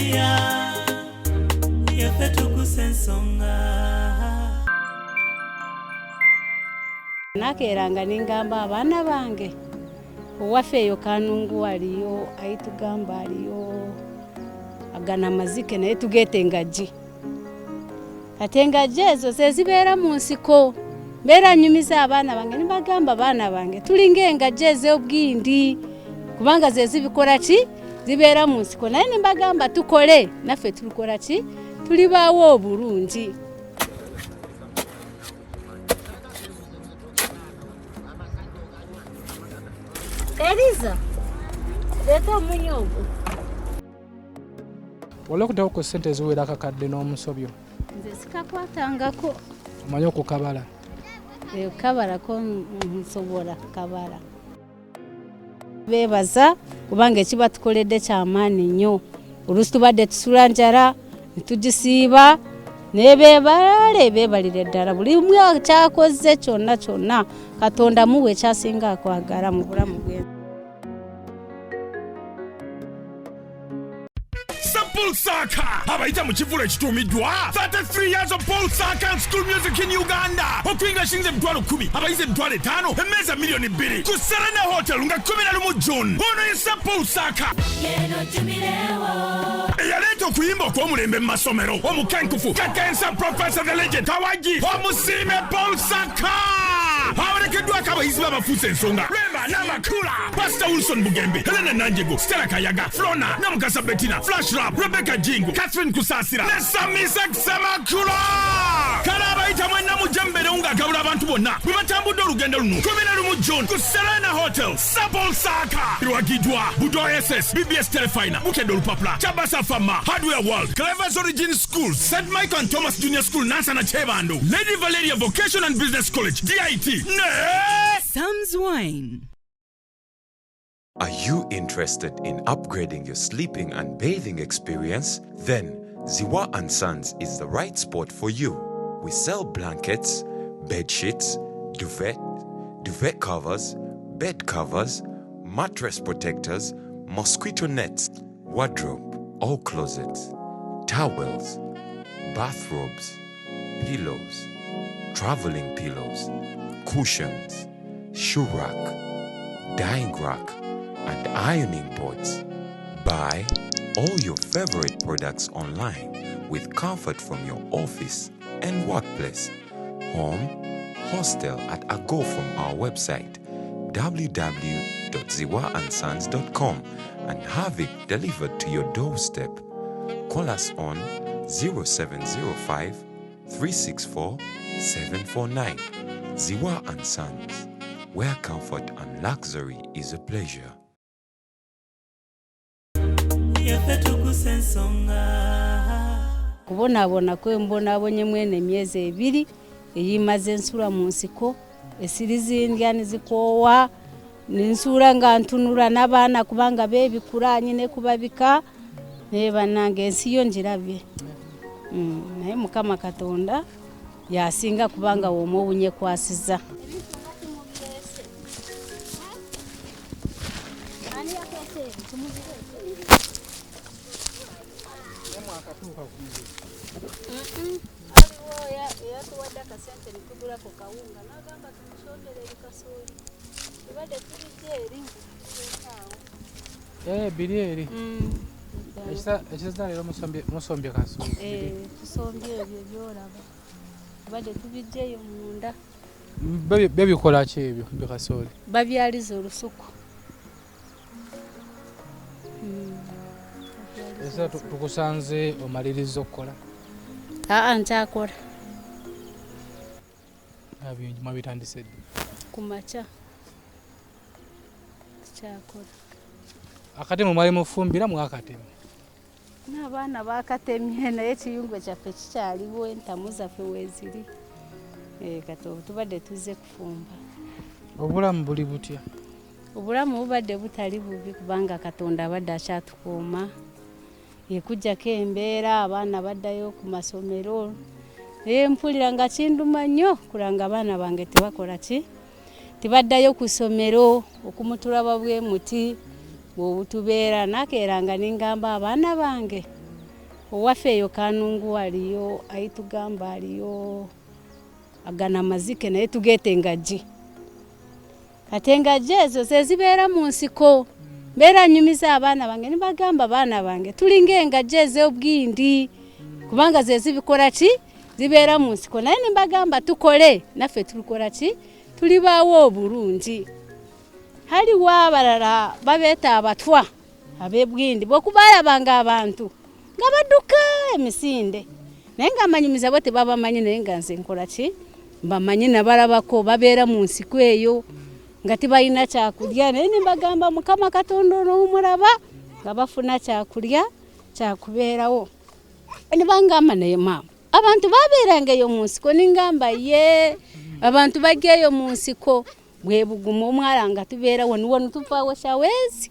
Media, Tuggussa Enssonga. Nakeranga ningamba abaana bange owafeeyo Kanungu waliyo ayitugamba aliyo agana mazike naye tugeete engagi kati engagi ezo zezibeera mu nsiko mbeera nyumiza abaana bange nibagamba abaana bange tulinga engagi ez'obwindi kubanga zezibikola ki zibeera mu nsiko naye nibagamba tukole naffe tulikola ki tulibaawo obulungi. Eliza, leta omunyogo. Wala kutako ku ssente eziwera akakadde n'omusobyo. Nze sikakwatangako. Omanyi okukabala? Kabalako nsobola kabala. Beebaza kubanga ekiba tukoledde kyamaanyi nnyo. Oluusi tubadde tusula njala, netugisiiba, beebalire ddala buli omu kyakoze kyonna Katonda muwe ekyasinga akwagala mu bulamu bwe. Paul Saka abaita mu kivulo ekituumiddwa 33 years of Paul Saka and school music in Uganda. Okwinga shinze mitwalo 10 abayize mitwalo 5 emmeeza milioni 2 ku Serena Hotel nga 11 June. Ono ye Paul Saka eyaleeta okuyimba okw'omulembe mu masomero omukenkufu kakensa Professor the Legend Kawaji omusiime Paul Saka awerekeddwako abayizi b'abafuusa ensonga Rema n'Amakula Pastor Wilson Bugembe Helena Nanjego Stella Kayaga Flona Namukasa Bettina Flash Rap Rebecca Jingu Catherine Kusasira ne Samisak Samakula kale abayita mwenna mujembere ng'agabula abantu bonna bwe batambudde olugendo luno 11 June ku Serena Hotel Paul Saka lwagidwa Budo SS BBS Telefina Bukedde Olupapula Chabasa Fama Hardware World Clever's Origin School St. Mike and Thomas Junior School Nansana Chebando Lady Valeria Vocation and Business College DIT Sam's Wine. Are you interested in upgrading your sleeping and bathing experience? Then Ziwa & Sons is the right spot for you. We sell blankets, bed sheets, duvet covers, bed covers, mattress protectors, mosquito nets, wardrobe, all closets, towels, bathrobes, pillows, traveling pillows, cushions, shoe rack, dyeing rack, and ironing boards. Buy all your favorite products online with comfort from your office and workplace, home, hostel at a go from our website www.ziwaansons.com and have it delivered to your doorstep. Call us on 0705 364 749. Ziwa & Sons, where comfort and luxury is a pleasure. Tuggussa Enssonga. Kubonaabona kwe mbonaabonye mwene emyezi 2 eyimaze nsula mu nsiko esirizindya nizikoowa ninsula nga ntunula n'abaana kubanga beebikulaanyi ne kubabika naye bannange ensi yo ngirabye. Naye Mukama Katonda yasinga kubanga w'omu obunyekwasiza. Birieri. Ekisa lero musombye kasooli. Tusombye ebyo byolaba. Bade tubijjeyo munda. Bebikola ki ebyo bikasooli? Babyaliza olusuku. Esa tukusanze omaliriza okukola? Nkyakola. Bingi mwabitandise ddi? Kumakya. Kyakola. Akatemu mwali mufumbira mwakatemu? N'abaana bakatemye naye ekiyungwe kyaffe kikyaliwo entamu zaffe weeziri. Kati tubadde tuzze kufumba. Obulamu buli butya? Obulamu bubadde butali bubi kubanga Katonda abadde akyatukuuma. Ekujjako embeera abaana baddayo ku masomero. Mpulira nga kinduma nnyo kulanga abaana bange tebakola ki? Tibaddayo ku ssomero okumutulaba bwe muti bw'obutubeera nakeeranga ningamba abaana bange owafeeyo kanungu aliyo ayitugamba aliyo agana amazike naye tugeeta engagi kati engagi ezo zezibeera mu nsiko mbeera nyumiza abaana bange nibagamba abaana bange tulinga engagi ez'obwindi kubanga zezibikola ki zibeera mu nsiko naye nibagamba tukole naffe tulikola ki tulibaawo obulungi haliwo abalala babeeta abatwa ab'ebwindi bwekubalabanga abantu nga badduka emisinde naye nga amanyumiza bo tebabamanyi naye nga nze nkola ki bamanyi nabalabako babeera mu nsiko eyo nga tibalina kyakulya naye nibagamba Mukama Katonda n'omulaba nga bafuna kyakulya kyakubeerawo nibangamba naye maama abantu babeerangayo mu nsiko ningamba ye abantu bagyeyo mu nsiko bwe bugumu omwala nga tubeerawo niwo tuvaawo shawezi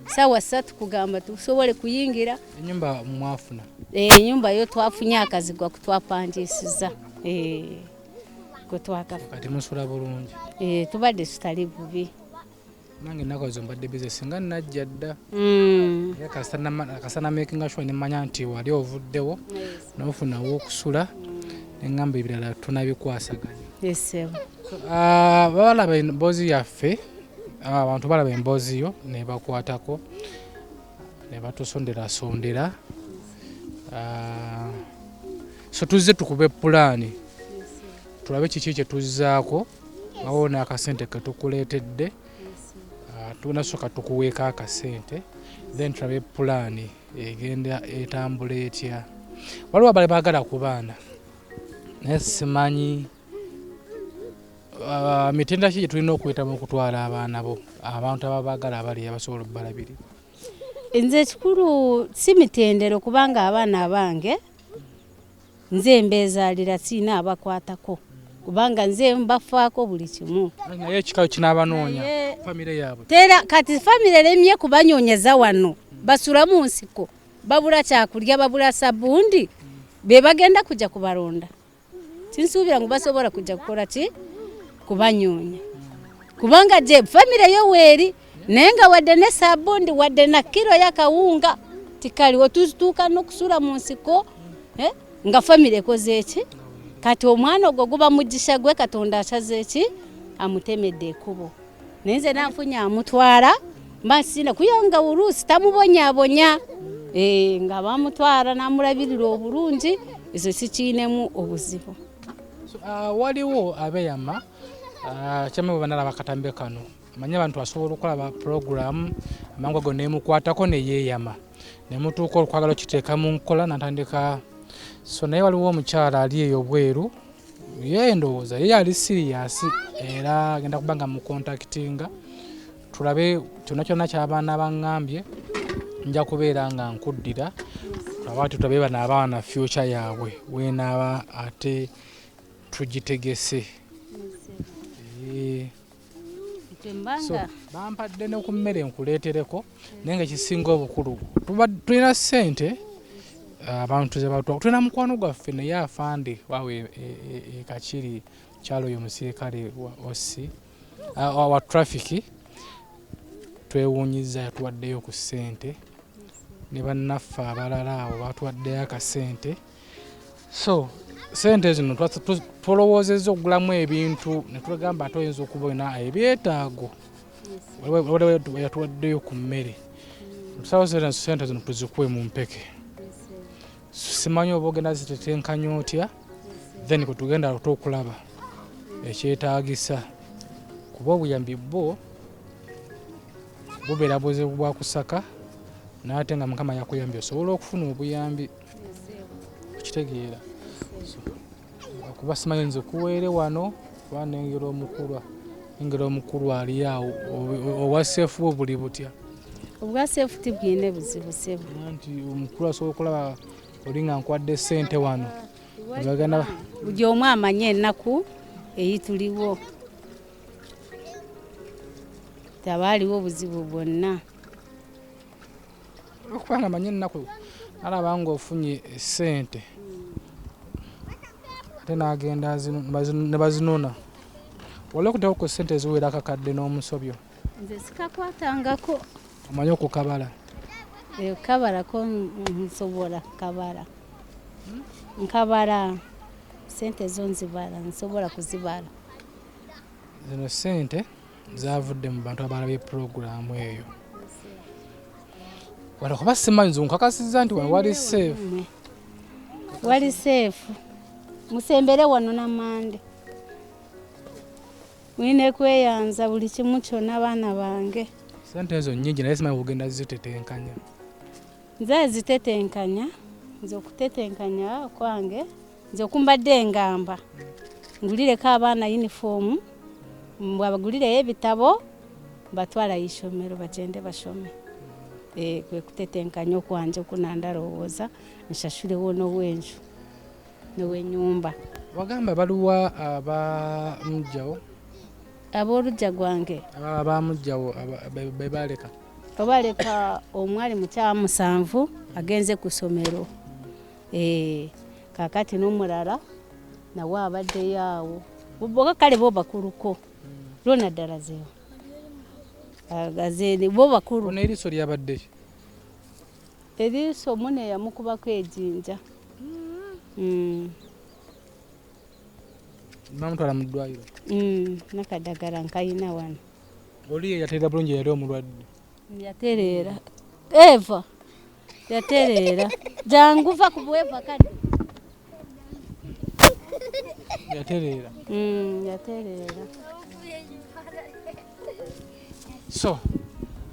sawa 3 kugamba tusobole kuyingira enyumba mwafuna enyumba yo twafunye akazigwa kutwapangisiza kati musula bulungi tubadde tutali bubi nange nakoze mbadde business nga najja dda kasana making sure nimanya nti wali ovuddewo n'ofunawo okusula n'engamba ebirala tunabikwasaganya balaba emboozi yaffe abantu balaba emboozi yo ne bakwatako ne batusondera so tuzze tukube pulaani tulabe kiki kye tuzzaako awo n'akasente ke tukuleetedde tunasooka tukuweeka akasente then tulabe pulaani egenda etambula etya waliwo abali baagala ku baana naye simanyi mitenda ki gye tulina okuyitamu okutwala abaana bo abantu ababaagala abali abasobola okubalabiri nze ekikulu si mitendero kubanga abaana abange nze mbeezaalira siina abakwatako kubanga nze mbafaako buli kimu naye ekikalo kinaabanoonya famire yaabwe tera kati famire lemye kubanyoonyeza wano basula mu nsiko babula kyakulya babula sabundi be bagenda kujja kubalonda sinsuubira ngu basobola kujja kukola ki kubanyoonya kubanga je famire yo weeri naye nga wadde ne sabundi wadde na kiro yakawunga tikaliwo tutuuka n'okusula mu nsiko nga famire ekoze eki kati omwana ogwo guba mujisha gwe Katonda asaze eki amutemedde ekubo naye nze nanfunya amutwala mba nsina kuyonga urusi tamubonyabonya nga bamutwala namulabirira obulungi ezo sikiinemu obuzibu waliwo abeyama kyamwe banala bakatambe kano manya abantu asobola okulaba program amangu ago nemukwatako neyeeyama nemutuuka okwagala okiteeka mu nkola natandika so naye waliwo omukyala ali eyo bweru ye ndowooza ye ali siriyasi era agenda kubanga mu contactinga tulabe kyonna kyonna ky'abaana baŋŋambye nja kubeera nga nkuddira abaati tulabe bano abaana future yaabwe weenaaba ate tugitegese so bampadde ne ku mmere nkuleetereko naye nga ekisinga obukulu tulina ssente abantu zebatwa tulina mukwano gwaffe naye afande wawe ekakiri kyalo oyo musirikale wa osi wa traffic twewuunyiza yatuwaddeyo ku ssente ne bannaffe abalala awo batuwaddeyo akasente so sente zino tulowoozezza okugulamu ebintu ne tugamba ate oyinza okubona ebyetaago yatuwaddeyo ku mmere tusawo sente zino tuzikuwe mu mpeke simanyi oba ogenda zitetenkanya otya then kwetugenda okulaba ekyetaagisa kuba obuyambi bwo bubeera buzibu bwa kusaka naate nga Mukama yakuyambye osobola okufuna obuyambi okitegeera kuba simanyi nze kuweere wano kuba nengera omukulu ali awo obwaseefu bwo buli butya obwaseefu tibwine buzibu sebo nti omukulu asobola okulaba oli nga nkwadde ssente wano buli omu amanye ennaku eyituliwo tabaaliwo obuzibu bwonna okubanga amanye ennaku alaba nga ofunye ssente ate n'agenda ne bazinona wali okuteeko ku ssente eziwera akakadde n'omusobyo nze sikakwatangako omanyi okukabala Kabala ko nsobola kabala. Nkabala sente zonzibala nsobola kuzibala. Zino sente zavudde mu bantu abalabye program eyo. Wala kuba simanzi nkakasiza nti wali safe. Wali safe. Musembere wano na mande. Wine kweyanza buli kimu kyonna abaana bange. Sente ezo nnyingi naye simanyi kugenda zitetenkanya. Nze zitetenkanya, nze okutetenkanya kwange, nze okumbadde ngamba. Ngulireko abaana uniform, mbagulire ebitabo, batwala ishomero bagende bashome. Kwe kutetenkanya kwanje kunandalowooza nshashulewo n'owenju n'owenyumba. Wagamba baluwa abamujjawo? Abolujja gwange. Abamujjawo bebaleka. Obaleka omwali mu kya 7 agenze ku somero. Kakati n'omulala nawe abadde yaawo. Boga kale bo bakuluko. Lona ddala zeewo. Agazeni bo bakulu. Ono eriso lyabadde. Eriso mune yamukubako ejinja. Namutwala mu ddwaliro. Nakadagala nkayina wano. Oli yateera bulungi yali omulwadde. Yatereera. Eva. Yatereera. Janguva ku bweva kadi. Yatereera. Yatereera. So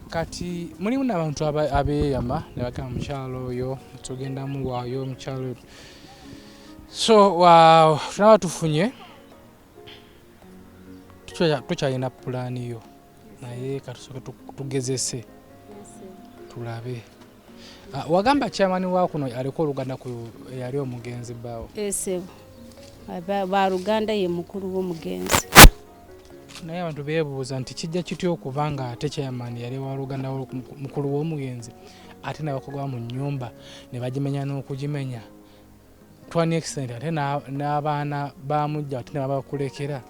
kati mulimu n'abantu abeeyama ne bagamba mukyalo oyo tugenda muwaayo omukyalo. So tunaba tufunye tukyalina pulaani yo naye katusooke tugezese tulabe. Wagamba chairman wa kuno aliko oluganda ku yali omugenzi bawo. Esebo ba Luganda ye mukulu w'omugenzi. Naye abantu beebuuza nti kijja kityo okubanga ate chairman yali wa Luganda mukulu w'omugenzi ate n'abakogwa mu nnyumba ne bagimenya n'okugimenya. Twani accident ate n'abaana bamujja ate n'abakulekera.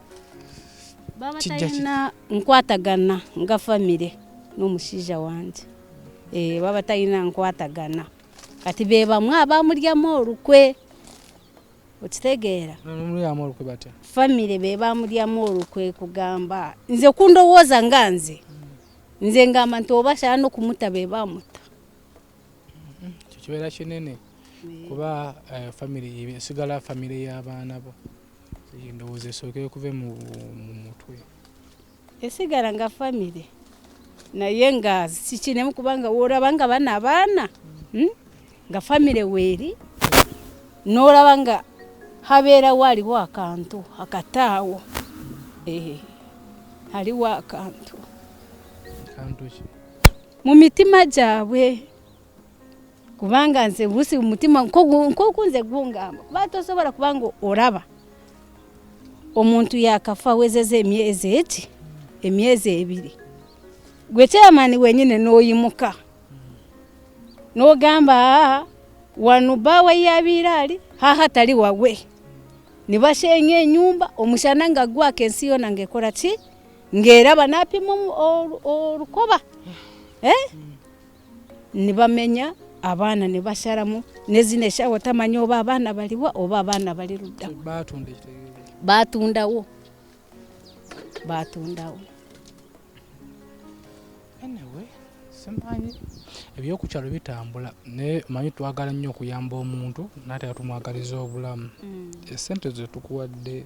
Baba tayina nkwatagana nga family n'omushiija wanje. Baba tayina nkwatagana. Kati beba mwa bamulyamu olukwe. Okitegeera? N'omulyamu olukwe batya? Family beba mulyamu olukwe kugamba. Nze kundowooza nga nze. Nze ngamba nti obashala n'okumuta beba muta. Kibeera kinene. Kuba family sigala family y'abaana bo. Ndowooza esooke kuve mu mutwe. Esigala nga family. Naye nga sikinemu kubanga worabanga bana abaana. Nga family weeri. N'olabanga habeera waliwo akantu akataawo. Haliwo akantu. Kantu ki? Mu mitima gyabwe. Kubanga nze busi umutima nkokunze gungamba. Kuba tosobola kubanga olaba. Omuntu yakafa wezeze emyezi 2. Gwe chairman wenyine n'oyimuka. N'ogamba wano bawe yabirali hatali wawe. Nibashenye enyumba omushana nga gwake ensi yona ngekola ki? Ngeraba napima olukoba. Nibamenya abaana ne basharamu nezine shawo tamanyo oba abaana baliwa oba abaana bali ludda. Batundawo. Anyway, simanyi ebyokukyalo bitambula ne manyi twagala nnyo okuyamba omuntu n'ate atumwagaliza obulamu. Esente ze tukuwadde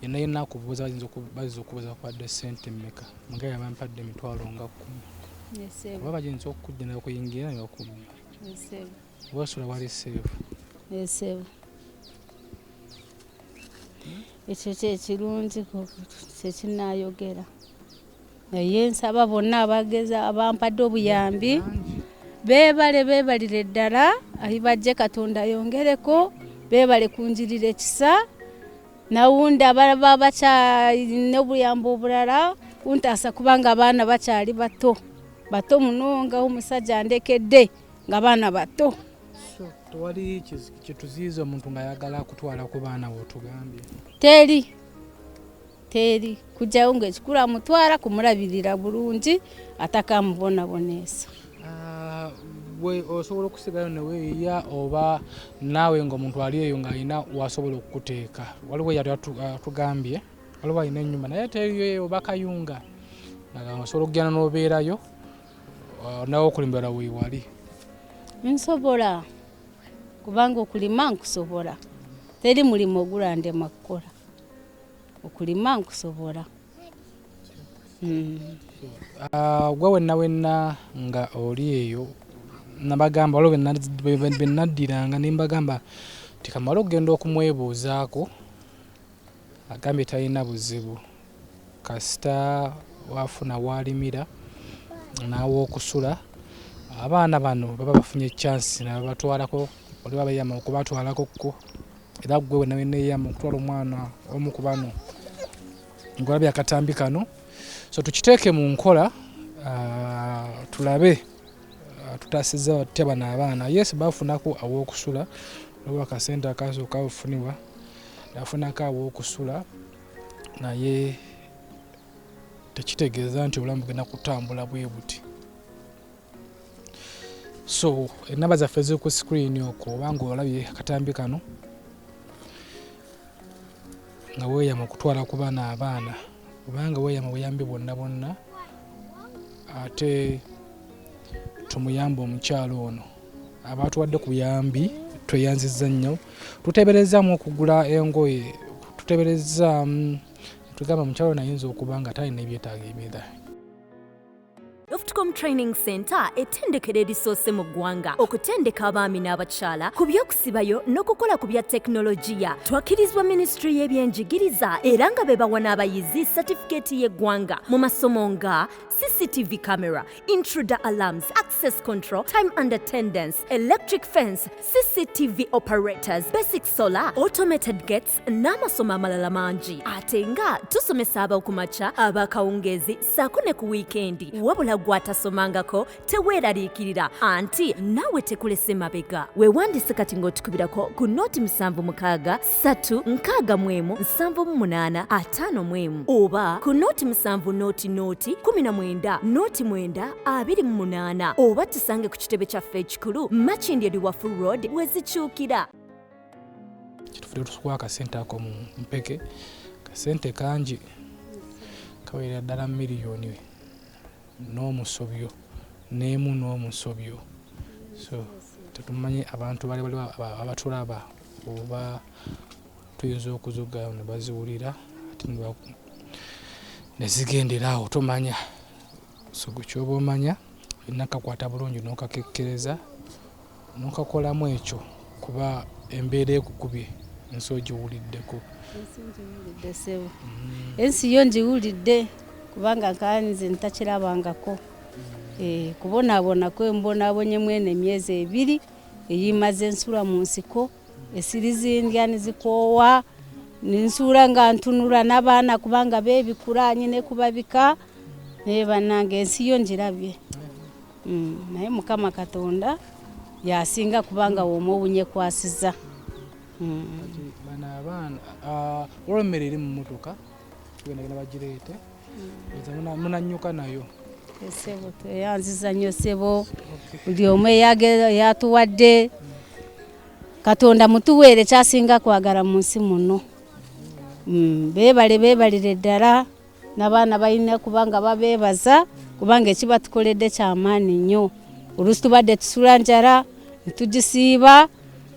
yenna akubuuza bayinza okubuuza kwadde sente mmeka nga yabampadde emitwalo nga 10. Oba bayinza okujja n'okuyingira n'okumya. Wasula wali safe. Ekyo kyekirungi kyekinayogera. Naye nsaba bonna abageza abampadde obuyambi beebalire ddala ayibajje Katonda yongereko beebale kunjirira ekisa nawundi abalaba bakyalina obuyambi obulala kuntaasa kubanga abaana bakyali bato munonga omusajja andekedde nga baana bato. Tewali kituziiza omuntu nga ayagala kutwala ku baana bw'otugambye? Teri kujjayo ng'ekikulu amutwala kumulabirira bulungi atakamubonaboneesa. gwe osobola okusigalayo ne weeya oba naawe ng'omuntu ali eyo ng'alina wasobola okukuteeka waliwo yali atugambye waliwo alina ennyumba naye teriyo oba kayunga osobola okugenda n'obeerayo nawe okulimbala weewali nsobola kubanga okulima nkusobola teri mulimu ogulandema kukola okulima nkusobola gwe wenna nga oli eyo nabagamba waliwo benaddiranga nembagamba tikamala okugenda okumwebuuzaako agambye talina buzibu kasita wafuna walimira naawe okusula abaana bano baba bafunye chance nabatwalako oli babayama okubatwalakokko era gwe wenna yeyama okutwala omwana omu ku bano ngolabye akatambi kano so tukiteeke mu nkola tulabe tutasiza batya bano abaana yes bafunako aw'okusula olwo akasente akasooka ofunibwa yafunako aw'okusula naye tekitegeeza nti obulamu bugenda kutambula bwe buti so enamba zaffe ziri ku screen okwo obanga olabye akatambi kano nga weeyama okutwala ku bana abaana kubanga weeyama buyambi bonna ate tumuyamba omukyalo ono abatuwadde ku buyambi tweyanziza nnyo tuteeberezaamu okugula engoye tuteebereza tugamba mukyalo nayinza okuba nga talina ebyetaago ebirala Loftcom Training Center etendekera erisoose mu ggwanga okutendeka abaami n'abakyala ku by'okusibayo n'okukola ku bya tekinologiya. Twakirizibwa Ministry y'ebyenjigiriza era nga be bawa n'abayizi satifikeeti y'eggwanga mu masomo nga CCTV camera, intruder alarms, access control, time and attendance, electric fence, CCTV operators, basic solar, automated gates n'amasomo amalala mangi. Ate nga tusomesa ab'okumakya ab'akawungeezi ssaako ne ku wiikendi wabula gwatasomangako teweeraliikirira anti naawe tekulese mabega. Weewandise kati ng'otukubirako ku nooti 76 361 778 oba ku nooti 7 nooti 19 nooti 9 28 oba tusange ku kitebe kyaffe ekikulu Makindi eri Wafu Road wezikyukira. Kitufudde tusukuwa akasente ako mu mpeke kasente kangi kawerera ddala miliyoni n'omusobyo n'emu n'omusobyo so tetumanyi abantu bali abatulaba oba tuyinza okuzugayo ne baziwulira ati nezigenderawo tomanya so kyoba omanya nakakwata bulungi n'okakekkereza n'okakolamu ekyo kuba embeera ekukubye ensi ogiwuliddeko ensi yo ngiwulidde kubanga nkanze ntakirabangako kubonaabonako embonaabonye mwene emyezi 2 eyimaze ensula mu nsiko esirizindya nizikoowa ninsula nga ntunula n'abaana kubanga beebikula nyine kubabika naye bannange ensi yo ngirabye naye Mukama Katonda yasinga kubanga wooma obunyekwasiza bana abaana olw'emmere eri mu mmotoka tugendagenda bagireete munanyuka nayo sebo tweyanziza nnyo sebo buli omu yatuwadde Katonda mutuweere kyasinga kwagala mu nsi muno beebalire ddala n'abaana balina kubanga babeebaza kubanga ekiba tukoledde kyamaani nnyo oluusi tubadde tusula njala netugisiiba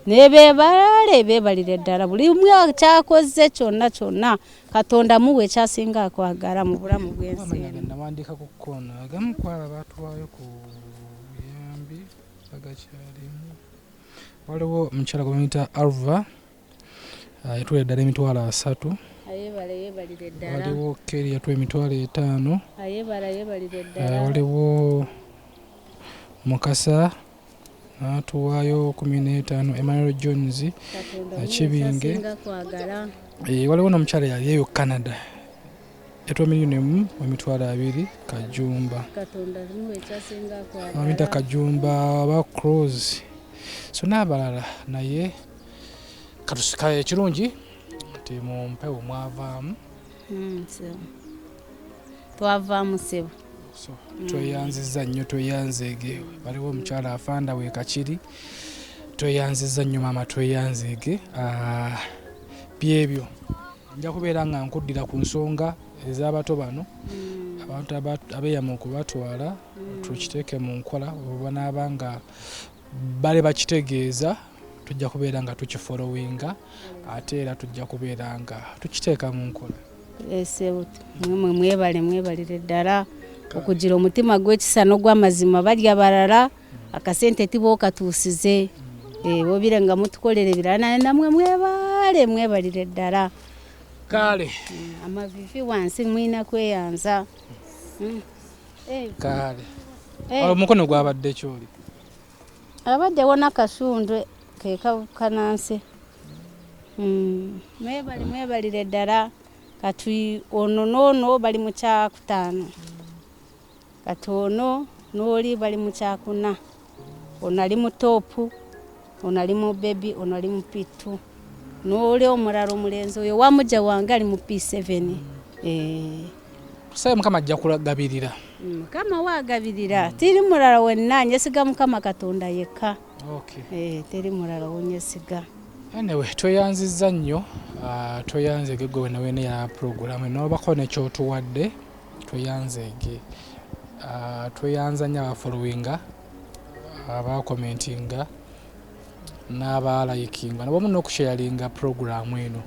beebalire ddala buli omu kyakoze kyonna Katonda muwe kyasinga kwagala mu bulamu bw'ensi nawandiika ku kkoona agamu kwaba baatuwaayo ku buyambi agakyalimu waliwo omukyala gwemuyita Alva yatuwa eddala emitwalo 3 yeebalire ddala waliwo Keri yatuwa emitwalo 5 yeebalire ddala waliwo Mukasa natuwaayo 15 Emmanuel Jones Kibinge waliwo n'omukyala yali eyo Canada yatuwa miliyoni 1.2 Kajumba bamuyita Kajumba ba Cross so n'abalala naye katusika ekirungi nti mu mpewo mwavaamu twavaamu sebo so tweyanziza nnyo tweyanzeege waliwo omukyala afanda we Kachiri tweyanziza nnyo maama tweyanzeege byebyo nja kubeera nga nkuddira ku nsonga ez'abato bano abantu abeeyama okubatwala tukiteeke mu nkola oba naabanga bale bakitegeeza tujja kubeera nga tukifolowinga ate era tujja kubeera nga tukiteeka mu nkola. Mwebalire ddala okugira omutima gw'ekisa n'ogw'amazima balya balala akasente tibookatuusize bobire nga mutukolera ebirala namwe mwebalire ddala. Kale amavivi wansi mwina kweyanza. Kale omukono gwabadde kyoli abadde wona kasundwe kekananse. Mwebalire ddala kati ono noono bali mu kyakutaano kati ono n'oli bali mu kyakuna ono ali mu toopu ono ali mu bebi ono ali mu P2 n'oli omulala omulenzi oyo wamujja wange ali mu P7. Sayo Mukama ajja kulagabirira. Mukama waagabirira tiri mulala wenna nyesiga Mukama Katonda yekka. Teri mulala wonyesiga. Anyway, tweyanziza nnyo tweyanzeege gwe wena ya program n'obako nekyotuwadde tweyanzeege tweyanza nnyo abafollowinga abakomentinga n'abalayikinga nabo n'okusharinga program eno.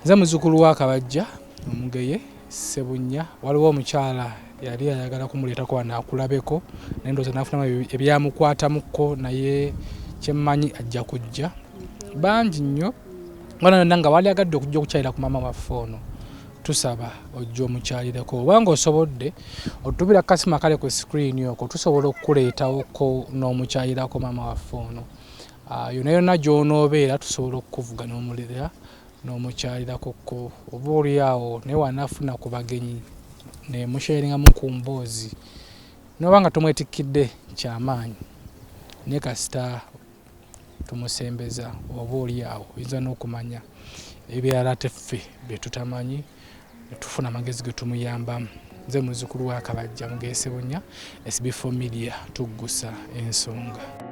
Nze muzzukulu wa Kabajja omugeye Sebunya waliwo omukyala yali ayagala kumuleetako wanaakulabeko naye ndowooza n'afunamu ebyamukwatamuko naye kyemmanyi ajja kujja bangi nnyo wano nga wali agadde okujja okukyalira ku maama waffe ono tusaba ojja omukyalireko obanga osobodde otubira kasima kale ku screen okwo tusobola okukuleetawoko n'omukyalirako maama waffe ono yonna yonna gy'onoobeera tusobola okukuvuga n'omulera n'omukyalirakoko oba oliawo naye wanaafuna ku bagenyi nemusharingamu ku mboozi noba nga tumwetikkidde kyamaanyi naye kasita tumusembeza oba oliawo oyinza n'okumanya ebirala teffe bye tutamanyi tufuna amagezi ge tumuyambamu. Nze muzzukulu wa Kabajja Mugeese Bunya, SB4 Media, Tuggussa Enssonga.